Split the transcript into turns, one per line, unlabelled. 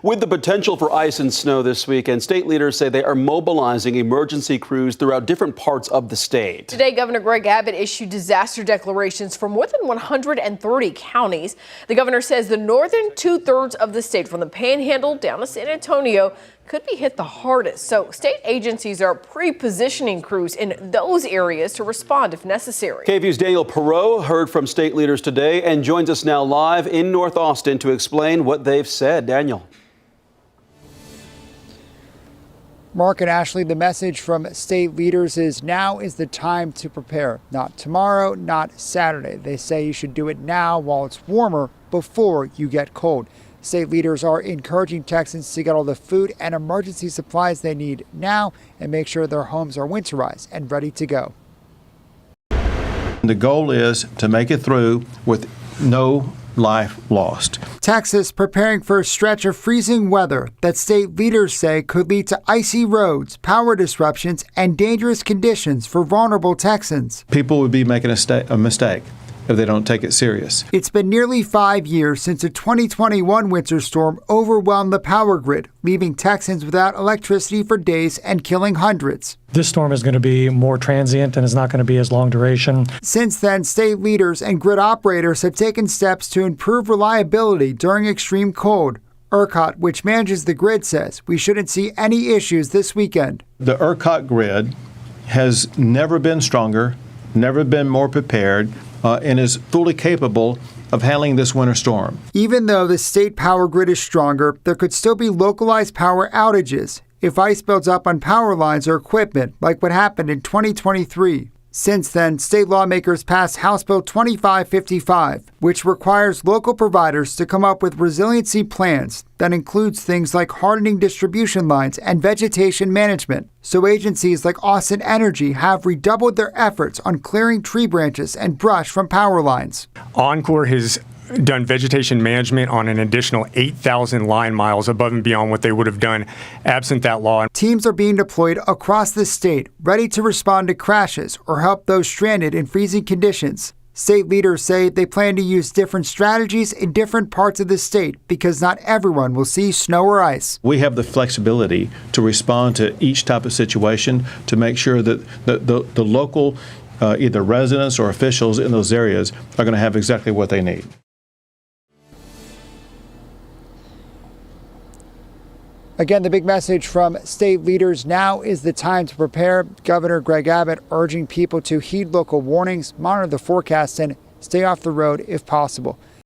With the potential for ice and snow this weekend, state leaders say they are mobilizing emergency crews throughout different parts of the state.
Today, Governor Greg Abbott issued disaster declarations for more than 130 counties. The governor says the northern two-thirds of the state, from the Panhandle down to San Antonio, could be hit the hardest. So state agencies are pre-positioning crews in those areas to respond if necessary.
KVUE's Daniel Perot heard from state leaders today and joins us now live in North Austin to explain what they've said. Daniel.
Mark and Ashley, the message from state leaders is now is the time to prepare. Not tomorrow, not Saturday. They say you should do it now while it's warmer before you get cold. State leaders are encouraging Texans to get all the food and emergency supplies they need now and make sure their homes are winterized and ready to go.
The goal is to make it through with no life lost.
Texas preparing for a stretch of freezing weather that state leaders say could lead to icy roads, power disruptions, and dangerous conditions for vulnerable Texans.
People would be making a mistake if they don't take it serious.
It's been nearly 5 years since a 2021 winter storm overwhelmed the power grid, leaving Texans without electricity for days and killing hundreds.
This storm is going to be more transient and is not going to be as long duration.
Since then, state leaders and grid operators have taken steps to improve reliability during extreme cold. ERCOT, which manages the grid, says we shouldn't see any issues this weekend.
The ERCOT grid has never been stronger, never been more prepared, and is fully capable of handling this winter storm.
Even though the state power grid is stronger, there could still be localized power outages if ice builds up on power lines or equipment, like what happened in 2023. Since then, state lawmakers passed House Bill 2555, which requires local providers to come up with resiliency plans that includes things like hardening distribution lines and vegetation management. So agencies like Austin Energy have redoubled their efforts on clearing tree branches and brush from power lines.
Encore has done vegetation management on an additional 8,000 line miles above and beyond what they would have done absent that law.
Teams are being deployed across the state, ready to respond to crashes or help those stranded in freezing conditions. State leaders say they plan to use different strategies in different parts of the state because not everyone will see snow or ice.
We have the flexibility to respond to each type of situation to make sure that the local either residents or officials in those areas are going to have exactly what they need.
Again, the big message from state leaders: now is the time to prepare. Governor Greg Abbott urging people to heed local warnings, monitor the forecast, and stay off the road if possible.